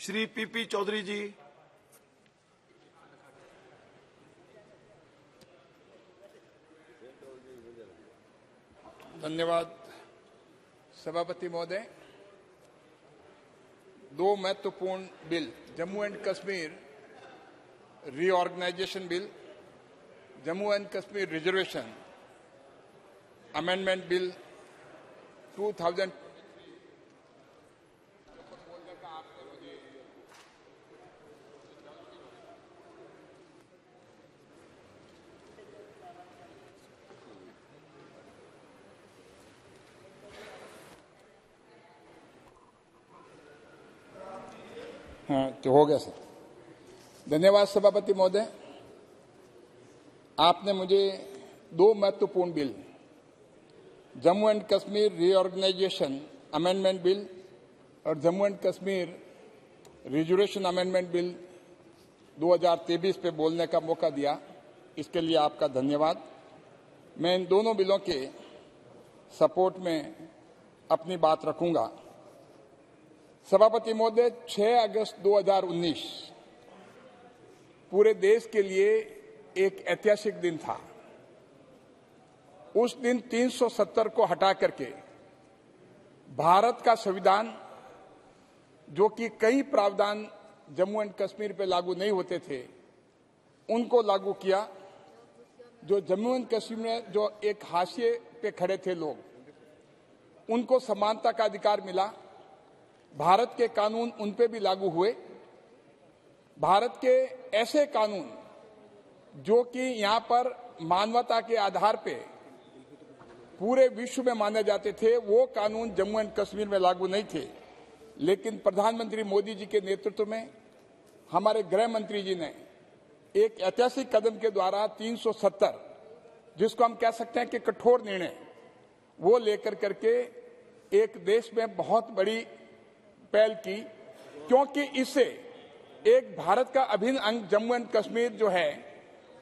Shri PP Chaudhary जी। धन्यवाद सभापति महोदय। दो महत्वपूर्ण bill, Jammu and Kashmir reorganisation bill, Jammu and Kashmir reservation amendment bill 2000। हाँ, तो हो गया सर। धन्यवाद सभापति महोदय। आपने मुझे दो महत्वपूर्ण bill, Jammu and Kashmir reorganisation amendment bill और Jammu and Kashmir reservation amendment bill 2023 पे बोलने का मौका दिया, इसके लिए आपका धन्यवाद। मैं इन दोनों बिलों के सपोर्ट में अपनी बात रखूंगा। सभापति महोदय, 6 अगस्त 2019 पूरे देश के लिए एक ऐतिहासिक दिन था। उस दिन 370 को हटा करके भारत का संविधान, जो कि कई प्रावधान जम्मू एंड कश्मीर पे लागू नहीं होते थे, उनको लागू किया। जो जम्मू एंड कश्मीर में जो एक हाशिए पे खड़े थे लोग, उनको समानता का अधिकार मिला। भारत के कानून उन पे भी लागू हुए। भारत के ऐसे कानून जो कि यहाँ पर मानवता के आधार पे पूरे विश्व में माने जाते थे, वो कानून जम्मू एंड कश्मीर में लागू नहीं थे। लेकिन प्रधानमंत्री मोदी जी के नेतृत्व में हमारे गृह मंत्री जी ने एक ऐतिहासिक कदम के द्वारा 370, जिसको हम कह सकते हैं कि कठोर निर्णय, वो लेकर करके एक देश में बहुत बड़ी पहल की, क्योंकि इससे एक भारत का अभिन्न अंग जम्मू एंड कश्मीर जो है,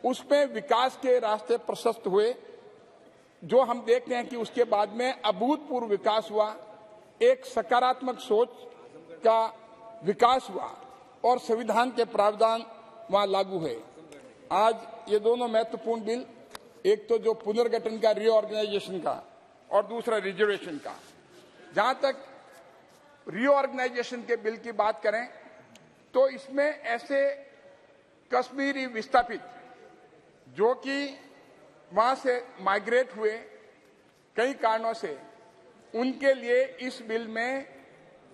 उसमें विकास के रास्ते प्रशस्त हुए। जो हम देखते हैं कि उसके बाद में अभूतपूर्व विकास हुआ, एक सकारात्मक सोच का विकास हुआ और संविधान के प्रावधान वहां लागू हुए। आज ये दोनों महत्वपूर्ण बिल, एक तो जो पुनर्गठन का, रीऑर्गेनाइजेशन का, और दूसरा रिजर्वेशन का। जहां तक रीऑर्गेनाइजेशन के बिल की बात करें तो इसमें ऐसे कश्मीरी विस्थापित जो कि वहां से माइग्रेट हुए कई कारणों से, उनके लिए इस बिल में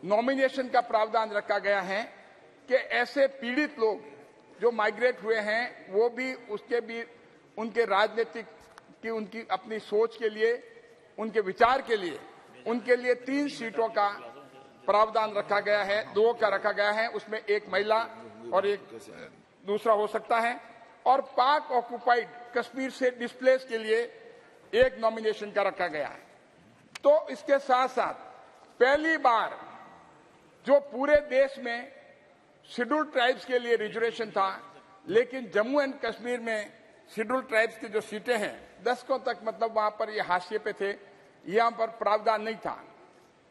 नॉमिनेशन का प्रावधान रखा गया है कि ऐसे पीड़ित लोग जो माइग्रेट हुए हैं, वो भी उसके भी उनके राजनीतिक की, उनकी अपनी सोच के लिए, उनके विचार के लिए, उनके लिए 3 सीटों का प्रावधान रखा गया है, 2 का रखा गया है। उसमें एक महिला और एक दूसरा हो सकता है। और पाक ऑक्युपाइड कश्मीर से डिस्प्लेस के लिए एक नॉमिनेशन का रखा गया है। तो इसके साथ साथ पहली बार जो पूरे देश में शेड्यूल्ड ट्राइब्स के लिए रिजर्वेशन था, लेकिन जम्मू एंड कश्मीर में शेड्यूल्ड ट्राइब्स की जो सीटें हैं, दशकों तक मतलब वहां पर ये हाशिए पे थे, यहाँ पर प्रावधान नहीं था।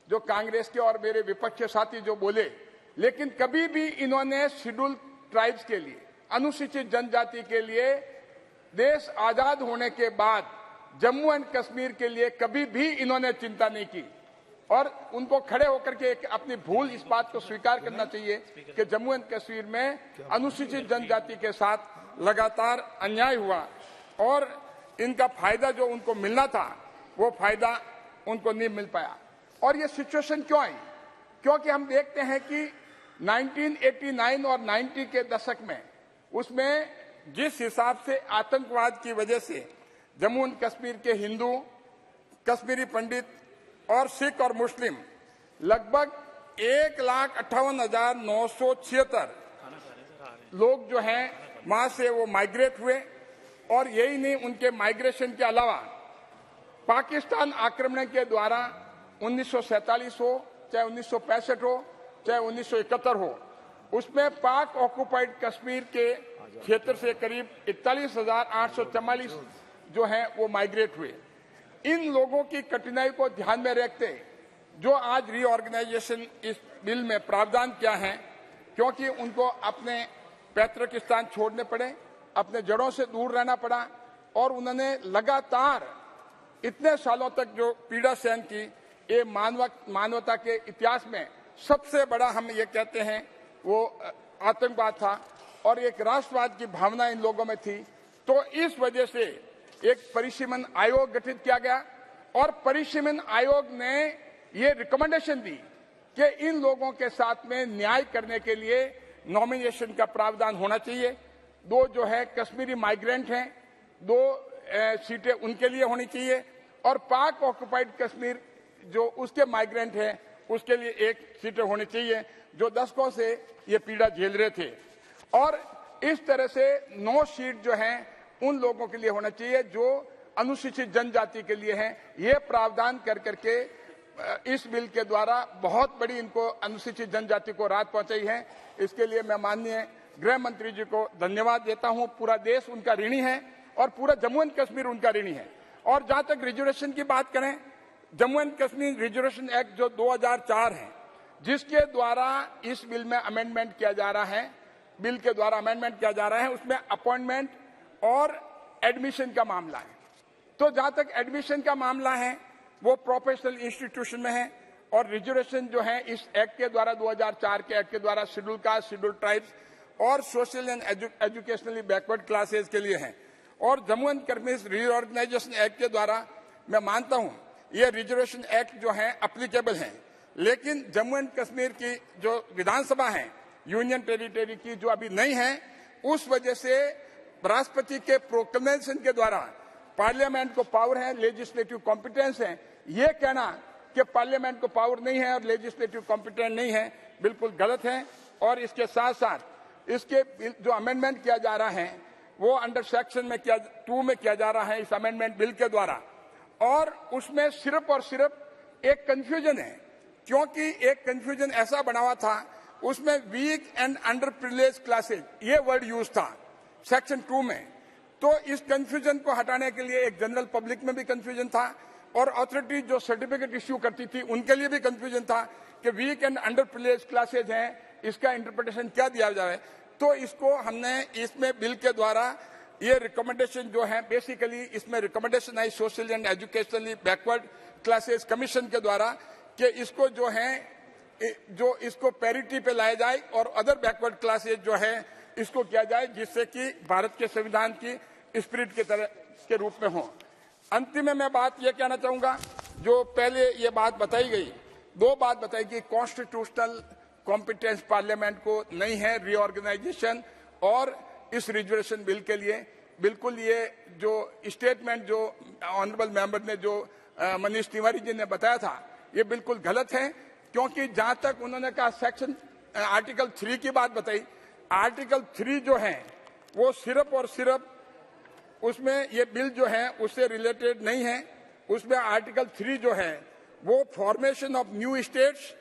जो कांग्रेस के और मेरे विपक्षी साथी जो बोले, लेकिन कभी भी इन्होंने शेड्यूल्ड ट्राइब्स के लिए, अनुसूचित जनजाति के लिए, देश आजाद होने के बाद जम्मू एंड कश्मीर के लिए कभी भी इन्होंने चिंता नहीं की। और उनको खड़े होकर के अपनी भूल, इस बात को स्वीकार करना चाहिए कि जम्मू एंड कश्मीर में अनुसूचित जनजाति के साथ लगातार अन्याय हुआ और इनका फायदा जो उनको मिलना था, वो फायदा उनको नहीं मिल पाया। और ये सिचुएशन क्यों आई? क्योंकि हम देखते हैं कि 1989 और 90 के दशक में, उसमें जिस हिसाब से आतंकवाद की वजह से जम्मू एंड कश्मीर के हिंदू, कश्मीरी पंडित और सिख और मुस्लिम लगभग 1,58,976 लोग जो हैं वहां से वो माइग्रेट हुए। और यही नहीं, उनके माइग्रेशन के अलावा पाकिस्तान आक्रमण के द्वारा 1947 हो, चाहे 1965 हो, चाहे 1971 हो, उसमें पाक ऑक्युपाइड कश्मीर के क्षेत्र से करीब 41,844 जो हैं वो माइग्रेट हुए। इन लोगों की कठिनाई को ध्यान में रखते जो आज रीऑर्गेनाइजेशन इस बिल में प्रावधान किया है, क्योंकि उनको अपने पैतृक स्थान छोड़ने पड़े, अपने जड़ों से दूर रहना पड़ा और उन्होंने लगातार इतने सालों तक जो पीड़ा सहन की, ये मानवता के इतिहास में सबसे बड़ा हम ये कहते हैं वो आतंकवाद था और एक राष्ट्रवाद की भावना इन लोगों में थी। तो इस वजह से एक परिसीमन आयोग गठित किया गया और परिसीमन आयोग ने ये रिकमेंडेशन दी कि इन लोगों के साथ में न्याय करने के लिए नॉमिनेशन का प्रावधान होना चाहिए। 2 जो है कश्मीरी माइग्रेंट हैं, 2 सीटें उनके लिए होनी चाहिए और पाक ऑक्युपाइड कश्मीर जो उसके माइग्रेंट हैं उसके लिए 1 सीटें होनी चाहिए, जो दशकों से ये पीड़ा झेल रहे थे। और इस तरह से 9 सीट जो हैं उन लोगों के लिए होना चाहिए जो अनुसूचित जनजाति के लिए हैं। ये प्रावधान कर करके इस बिल के द्वारा बहुत बड़ी इनको अनुसूचित जनजाति को राहत पहुंचाई है। इसके लिए मैं माननीय गृह मंत्री जी को धन्यवाद देता हूं। पूरा देश उनका ऋणी है और पूरा जम्मू एंड कश्मीर उनका ऋणी है। और जहां तक रिजर्वेशन की बात करें, Jammu and Kashmir reservation act जो 2004 है, जिसके द्वारा इस बिल में अमेंडमेंट किया जा रहा है, बिल के द्वारा अमेंडमेंट किया जा रहा है, उसमें अपॉइंटमेंट और एडमिशन का मामला है। तो जहां तक एडमिशन का मामला है वो प्रोफेशनल इंस्टीट्यूशन में है और रिजर्वेशन जो है इस एक्ट के द्वारा 2004 के एक्ट के द्वारा शेड्यूल कास्ट, शेड्यूल ट्राइब्स और social and educationally backward classes के लिए है। और Jammu and Kashmir reorganisation act के द्वारा मैं मानता हूं ये रिजर्वेशन एक्ट जो है अप्लीकेबल है, लेकिन जम्मू एंड कश्मीर की जो विधानसभा है यूनियन टेरिटरी की जो अभी नहीं है, उस वजह से राष्ट्रपति के प्रोक्लेमेशन के द्वारा पार्लियामेंट को पावर है, लेजिस्लेटिव कॉम्पिटेंस है। ये कहना कि पार्लियामेंट को पावर नहीं है और लेजिस्लेटिव कॉम्पिटेंस नहीं है बिल्कुल गलत है। और इसके साथ साथ इसके जो अमेंडमेंट किया जा रहा है वो अंडर सेक्शन में 2 में किया जा रहा है इस अमेंडमेंट बिल के द्वारा, और उसमें सिर्फ और सिर्फ एक कंफ्यूजन है, क्योंकि एक कंफ्यूजन ऐसा बना हुआ था, उसमें weak and under privilege classes ये वर्ड यूज था सेक्शन 2 में। तो इस कंफ्यूजन को हटाने के लिए एक जनरल पब्लिक में भी कंफ्यूजन था और अथॉरिटी जो सर्टिफिकेट इश्यू करती थी उनके लिए भी कंफ्यूजन था कि weak and under privilege classes हैं, इसका इंटरप्रिटेशन क्या दिया जाए। तो इसको हमने इसमें बिल के द्वारा ये रिकमेंडेशन जो है, बेसिकली इसमें recommendation I social and educationally backward classes commission के द्वारा कि इसको जो है जो इसको पैरिटी पे लाया जाए और अदर बैकवर्ड क्लासेस जो है इसको किया जाए, जिससे कि भारत के संविधान की स्पिरिट की तरह के रूप में हो। अंतिम में मैं बात ये कहना चाहूंगा, जो पहले ये बात बताई गई, 2 बात बताई गई, कॉन्स्टिट्यूशनल कॉम्पिटेंस पार्लियामेंट को नहीं है रीऑर्गेनाइजेशन और इस रिजर्वेशन बिल के लिए। बिल्कुल ये जो स्टेटमेंट जो ऑनरेबल मेंबर ने जो मनीष तिवारी जी ने बताया था ये बिल्कुल गलत है, क्योंकि जहां तक उन्होंने कहा सेक्शन आर्टिकल 3 की बात बताई, आर्टिकल 3 जो है वो सिर्फ और सिर्फ उसमें ये बिल जो है उससे रिलेटेड नहीं है। उसमें आर्टिकल 3 जो है वो formation of new states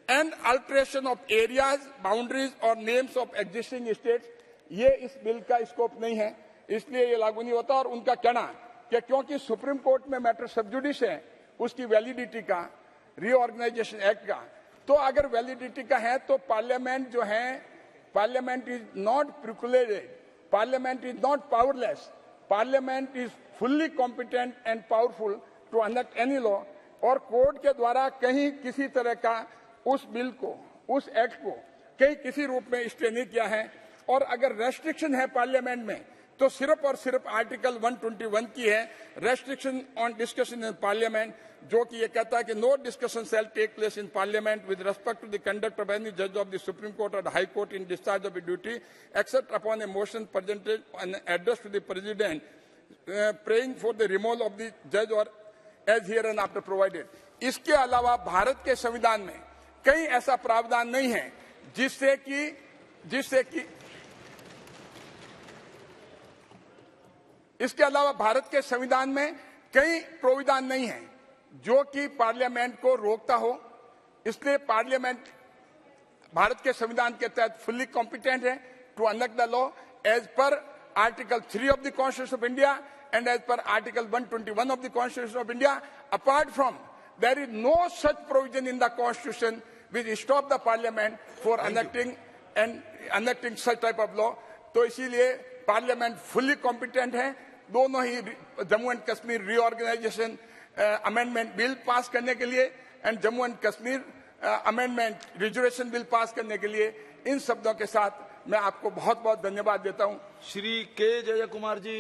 and alteration of areas, boundaries और नेम्स ऑफ एग्जिस्टिंग स्टेट्स, ये इस बिल का स्कोप नहीं है, इसलिए ये लागू नहीं होता। और उनका कहना कि क्योंकि सुप्रीम कोर्ट में मैटर सब जुडिस है उसकी वैलिडिटी का, रीऑर्गेनाइजेशन एक्ट का, तो अगर वैलिडिटी का है तो पार्लियामेंट जो है, parliament is not precluded, parliament is not powerless, parliament is fully competent and powerful to enact any law. और कोर्ट के द्वारा कहीं किसी तरह का उस बिल को, उस एक्ट को कहीं किसी रूप में स्टे नहीं किया है। और अगर रेस्ट्रिक्शन है पार्लियामेंट में तो सिर्फ और सिर्फ आर्टिकल 121 की है, restriction on discussion in parliament, जो कि ये कहता है कि no discussion shall take place in parliament with respect to the conduct of any जज ऑफ द सुप्रीम कोर्ट और high court in discharge of duty except upon a motion presented and address to the president praying for the removal of the जज और as here and after provided. इसके अलावा भारत के संविधान में कहीं ऐसा प्रावधान नहीं है जिससे कि इसके अलावा भारत के संविधान में कई प्रावधान नहीं है जो कि पार्लियामेंट को रोकता हो। इसलिए पार्लियामेंट भारत के संविधान के तहत फुल्ली कॉम्पिटेंट है to enact the law as per article 3 of the constitution of India and as per article 121 of the constitution of India. Apart from, there is no such provision in the constitution which stop the parliament for enacting and enacting such type of law. तो इसीलिए parliament fully competent है दोनों ही Jammu and Kashmir reorganisation amendment bill pass करने के लिए and Jammu and Kashmir amendment reservation bill pass करने के लिए। इन शब्दों के साथ मैं आपको बहुत बहुत धन्यवाद देता हूं। श्री के जय कुमार जी।